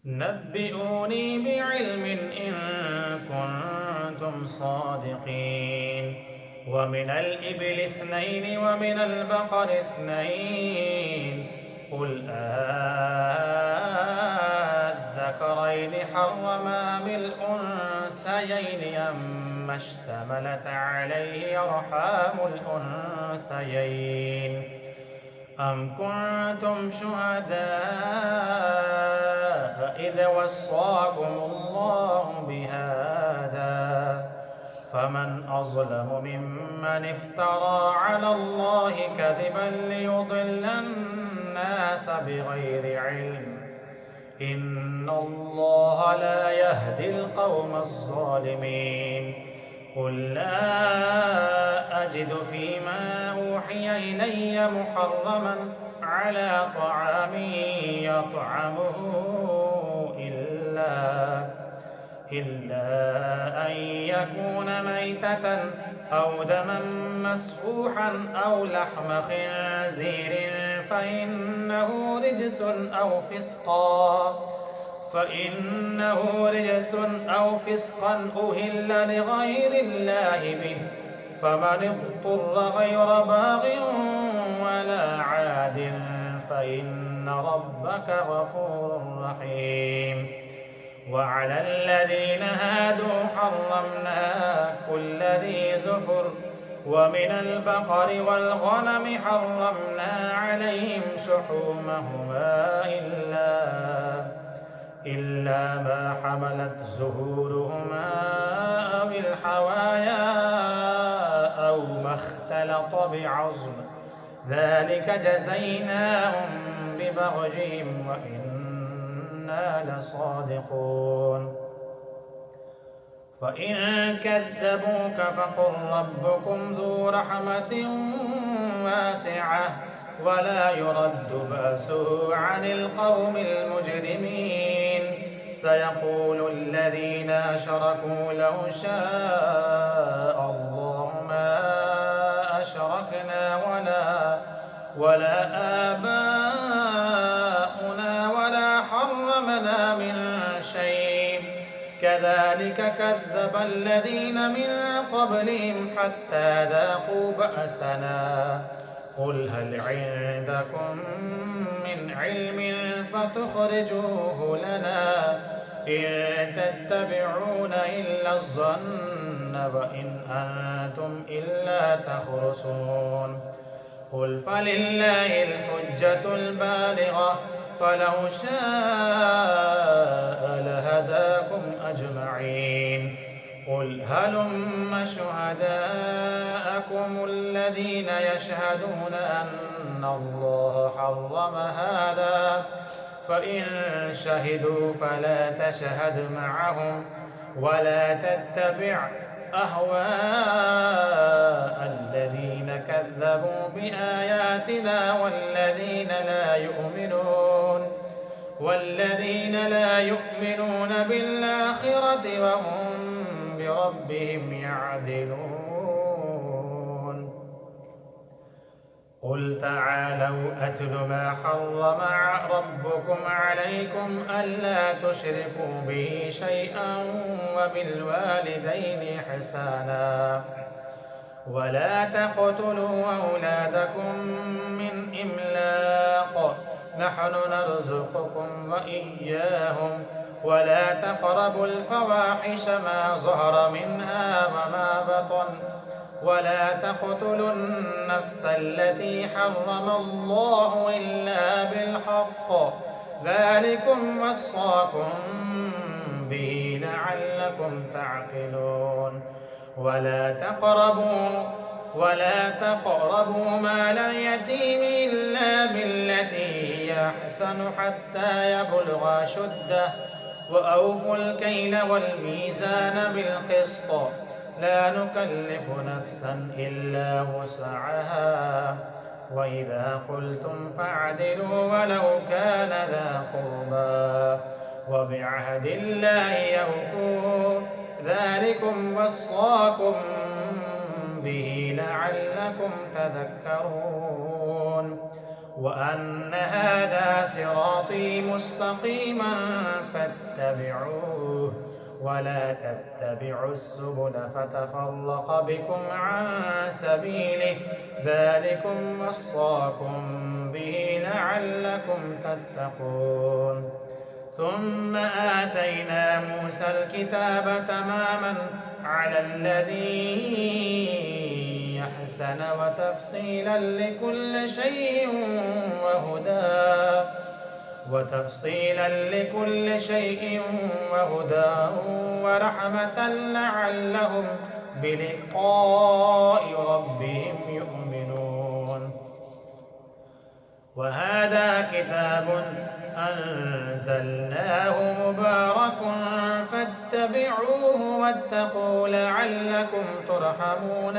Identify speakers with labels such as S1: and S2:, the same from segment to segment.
S1: نبئوني بعلم إن كنتم صادقين. ومن الإبل 2 ومن البقر 2، قل الذكرين حرم بالأنثيين أما اشتملت عليه أرحام الأنثيين. أم كنتم شهداء إذ وصاكم الله بهذا، فمن أظلم ممن افترى على الله كذبا ليضل الناس بغير علم. إن الله لا يهدي القوم الظالمين. قل لا أجد فيما أوحي إلي محرما على طعام يطعمه إلا أن يكون ميتة أو دما مسفوحا أو لحم خنزير فإنه رجس أو فسقا أهل لغير الله به، فمن اضطر غير باغ ولا عاد فإن ربك غفور رحيم. وعلى الذين هادوا حرمنا كل ذي زفر، ومن البقر والغنم حرمنا عليهم شحومهما إلا ما حملت زهورهما أو الحوايا أو ما اختلط بعظم، ذلك جزيناهم ببغيهم وإنا لصادقون. فإن كذبوك فقل ربكم ذو رحمة واسعة ولا يرد بأسه عن القوم المجرمين. سيقول الذين أشركوا لو شاء الله ما أشركنا ولا آباؤنا ولا حرمنا من شيء، كذلك كذب الذين من قبلهم حتى ذاقوا بأسنا. قل هل عندكم من علم فتخرجوه لنا؟ إن تتبعون إلا الظن وإن أنتم إلا تخرصون. قل فلله الحجة البالغة، فلو شاء لهداكم أجمعين. قل هلم شهداءكم الذين يشهدون أن الله حرم هذا، فإن شهدوا فلا تشهد معهم ولا تتبع أهواء الذين كذبوا بآياتنا والذين لا يؤمنون بالآخرة وهم بربهم يعدلون. قل تعالوا أتل ما حرم ربكم عليكم ألا تشركوا به شيئا وبالوالدين إحسانا ولا تقتلوا أولادكم من إملاق، نحن نرزقكم وإياهم، ولا تقربوا الفواحش ما ظهر منها وما بطن، ولا تقتلوا النفس التي حرم الله إلا بالحق، ذلكم وصاكم به لعلكم تعقلون. ولا تقربوا مال اليتيم إلا بالتي هي أحسن حتى يبلغ أشده، وأوفوا الكيل والميزان بالقسط، لا نكلف نفسا إلا وسعها، وإذا قلتم فاعدلوا ولو كان ذا قربى، وبعهد الله يوفوا، ذلكم وصاكم به لعلكم تذكرون. وأن هذا هذا صراطي مستقيما فاتبعوه ولا تتبعوا السبل فتفرق بكم عن سبيله ذلكم وصاكم به لعلكم تتقون. ثم آتينا موسى الكتاب تماما على الذي أحسن وتفصيلا لكل شيء وهدى ورحمة لعلهم بلقاء ربهم يؤمنون. وهذا كتاب أنزلناه مبارك فاتبعوه واتقوا لعلكم ترحمون.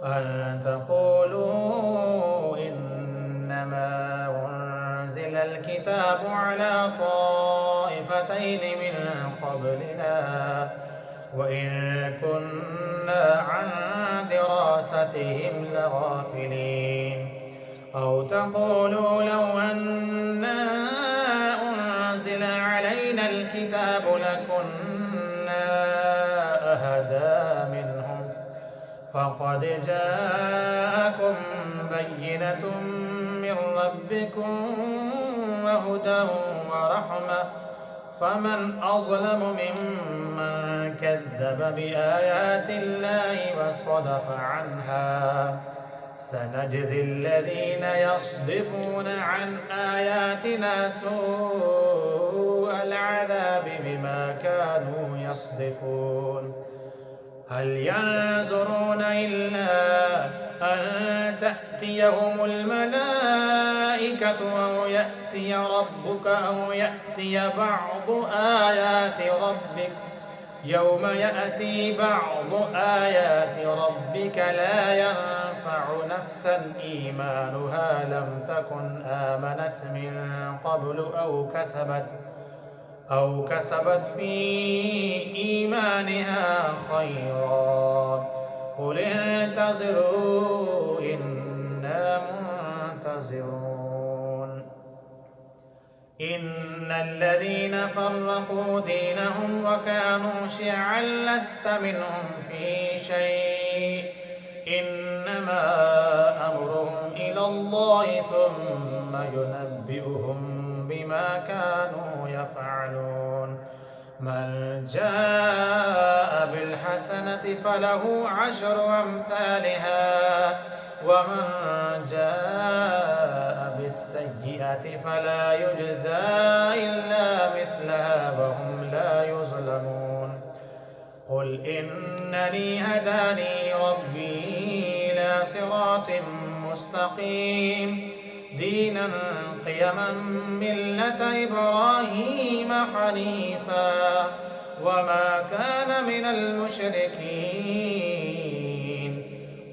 S1: أن تقولوا إنما أنزل الكتاب على طائفتين من قبلنا وإن كنا عن دراستهم لغافلين. أو تقولوا لو أنا أنزل علينا الكتاب لكنا أهدى منهم فقد جاءكم بينة من ربكم وهدى ورحمة فمن أظلم ممن كذب بآيات الله وصدف عنها. سنجزي الذين يصدفون عن آياتنا سوء العذاب بما كانوا يصدفون. هل ينظرون إلا أن تأتيهم الملائكة أو يأتي ربك أو يأتي بعض آيات ربك يوم يأتي بعض آيات ربك لا ينفع نفسا إيمانها لم تكن آمنت من قبل أو كسبت في إيمانها خيرا. قل انتظروا إنا منتظرون. إن الذين فرقوا دينهم وكانوا شيعا لست منهم في شيء إنما أمرهم إلى الله ثم ينبئهم بما كانوا يفعلون. من جاء بالحسنة فله 10 أمثالها ومن جاء بالسيئة فلا يجزى إلا مثلها وهم لا يظلمون. قل إنني هداني ربي إلى صراط مستقيم دينا قيما ملة إبراهيم حنيفا وما كان من المشركين.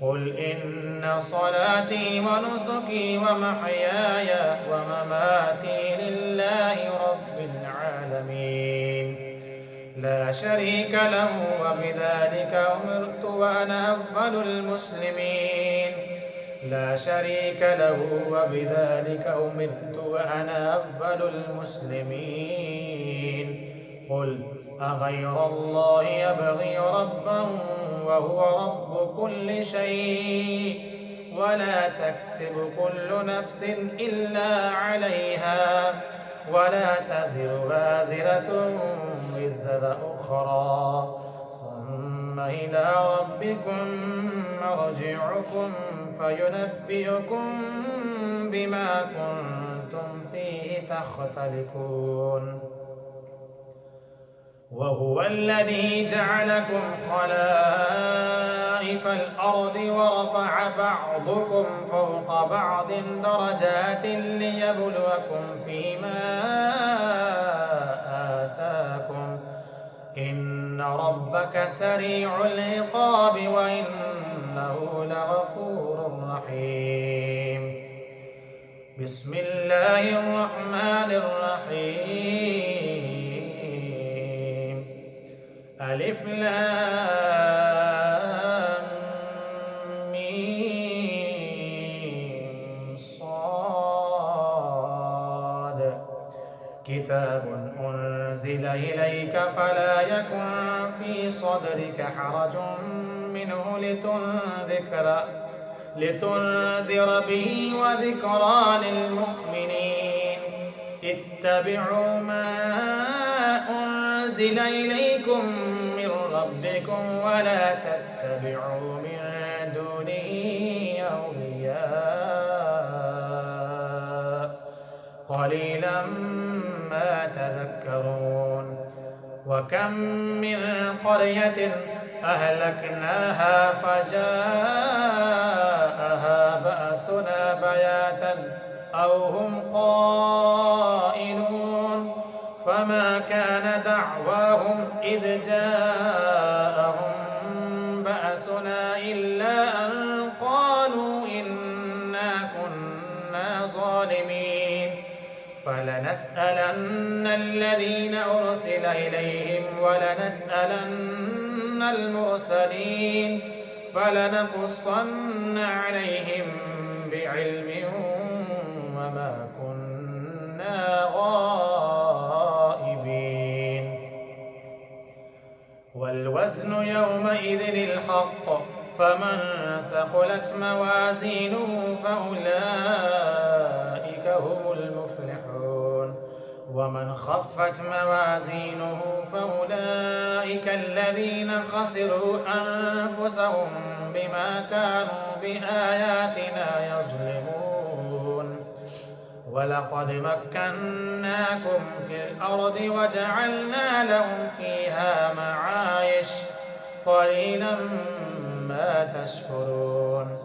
S1: قل إن صلاتي ونسكي ومحياي ومماتي لله رب العالمين لا شريك له وبذلك أمرت وأنا أول المسلمين. قل أغير الله يبغي ربا وهو رب كل شيء ولا تكسب كل نفس إلا عليها ولا تزر وازرة وزر أخرى ثم إلى ربكم مرجعكم فينبئكم بما كنتم فيه تختلفون. وهو الذي جعلكم خلائف الأرض ورفع بعضكم فوق بعض درجات ليبلوكم فيما آتاكم إن ربك سريع العقاب وإنه لغفور رحيم. بسم الله الرحمن الرحيم. ألف لام ميم صاد كتاب أنزل إليك فلا يكن في صدرك حرج منه لتنذر به وذكرى للمؤمنين اتبعوا ما أنزل إليكم من ربكم ولا تتبعوا من دونه أولياء قليلا ما تذكرون وكم من قرية أهلكناها فجاءها بأسنا بياتا أو هم قائلون فما كان دعواهم إذ جاءهم بأسنا إلا أن قالوا إنا كنا ظالمين فلنسألن الذين أرسل إليهم ولنسألن المرسلين فلنقصن عليهم بعلم وما كنا غائبين والوزن يومئذ الحق فمن ثقلت موازينه فأولئك هم المفلحون ومن خفت موازينه فأولئك الذين خسروا أنفسهم بما كانوا بآياتنا يظلمون ولقد مكناكم في الأرض وجعلنا لهم فيها معايش قليلا ما تشكرون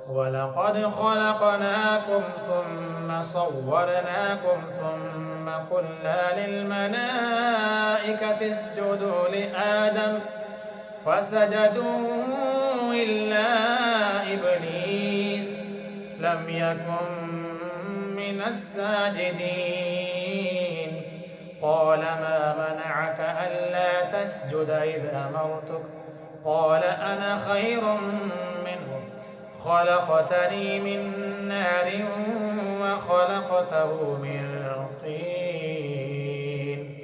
S1: ولقد خلقناكم ثم صورناكم ثم قلنا للملائكة اسجدوا لآدم فسجدوا إلا إبليس لم يكن من الساجدين قال ما منعك ألا تسجد إذ أمرتك قال أنا خير منه خلقتني من نار وخلقته من طين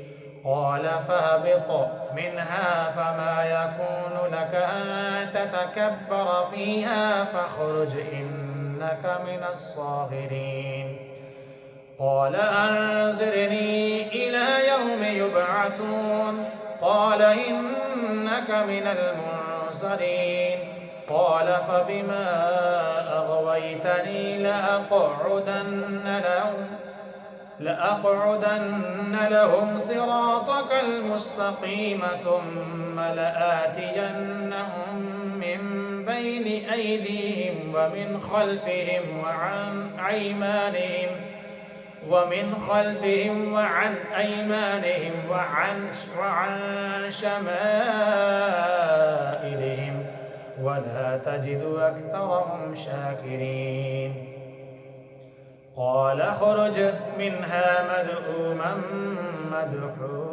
S1: قال فاهبط منها فما يكون لك أن تتكبر فيها فاخرج إنك من الصاغرين قال أنظرني إلى يوم يبعثون قال إنك من المنظرين قال فبما أغويتني لأقعدن لهم صراطك المستقيم ثم لآتينهم من بين أيديهم ومن خلفهم وعن أيمانهم وعن شمائلهم ولا تجد أكثرهم شاكرين قال اخرج منها مذءوما مدحورا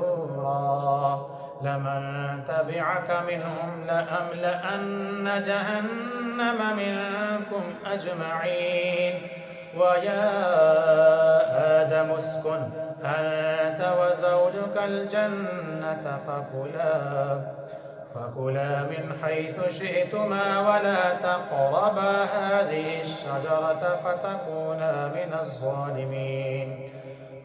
S1: لمن تبعك منهم لأملأن جهنم منكم أجمعين ويا آدم اسكن أنت وزوجك الجنة فكلا من حيث شئتما ولا تقربا هذه الشجرة فتكونا من الظالمين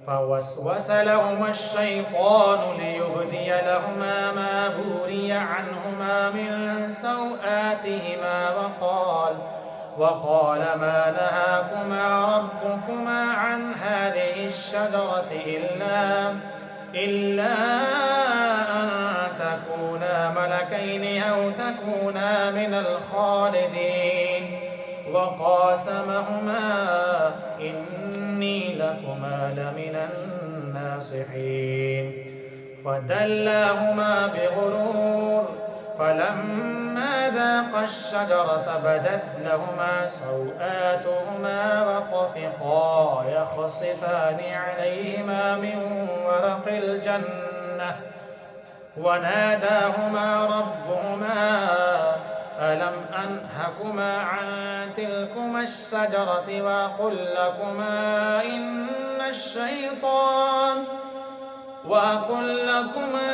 S1: فوسوس لهما الشيطان ليبدي لهما ما بوري عنهما من سوآتهما وقال ما نهاكما ربكما عن هذه الشجرة إلا أن تكونا ملكين أو تكونا من الخالدين وقاسمهما إني لكما لمن الناصحين فدلاهما بغرور فلما ذاقا الشجرة بدت لهما سوآتهما وطفقا يخصفان عليهما من ورق الجنة وناداهما ربهما ألم أنهكما عن تلكما الشجرة وأقل لكما إن وأقل لكما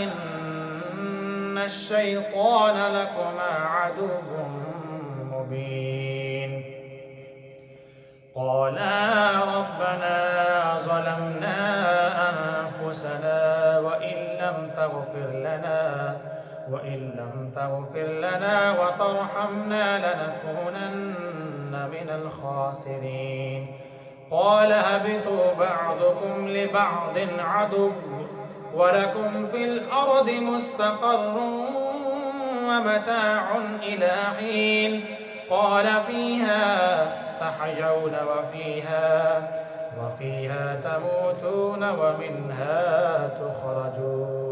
S1: إن الشيطان لكما عدو مبين. قالا ربنا ظلمنا أنفسنا وإن لم تغفر لنا وترحمنا لنكونن من الخاسرين. قال اهبطوا بعضكم لبعض عدو ولكم في الأرض مستقر ومتاع إلى حين. قال فيها تحيون وفيها تموتون ومنها تخرجون.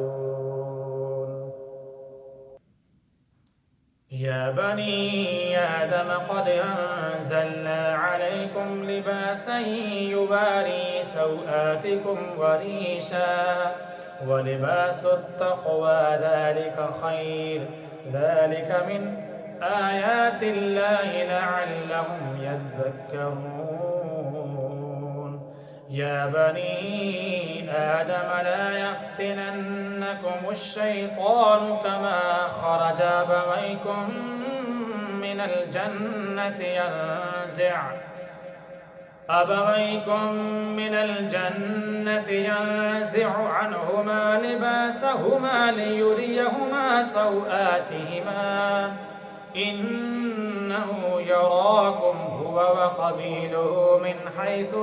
S1: يا بني آدم قد أنزلنا عليكم لباسا يواري سوآتكم وريشا ولباس التقوى ذلك خير. ذلك من آيات الله لعلهم يذكرون. يا بني آدم لا يفتننكم الشيطان كما خرج أبويكم من الجنة ينزع عنهما لباسهما ليريهما سوآتهما إنه يراكم هو وقبيله من حيث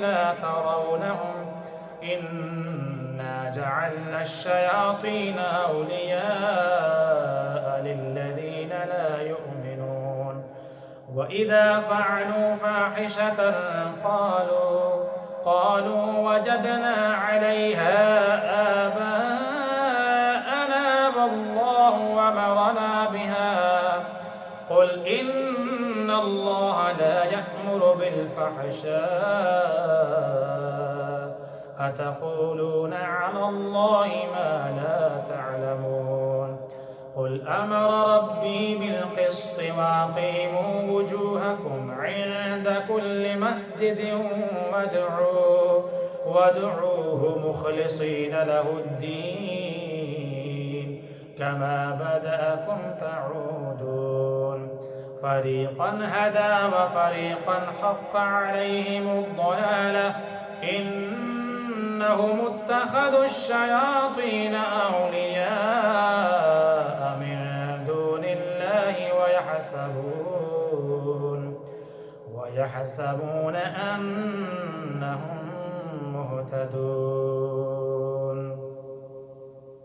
S1: لا ترونهم إنا جعلنا الشياطين أولياء للذين لا يؤمنون. وإذا فعلوا فاحشة قالوا وجدنا عليها آباءنا والله أمرنا بها. قل إن الله لا يأمر بالفحشاء أتقولون على الله ما لا تعلمون. قل أمر ربي بالقسط وأقيموا وجوهكم عند كل مسجد وادعوه مخلصين له الدين كما بدأكم تعودون. فريقا هدى وفريقا حق عليهم الضلالة إنهم اتخذوا الشياطين أولياء من دون الله ويحسبون أنهم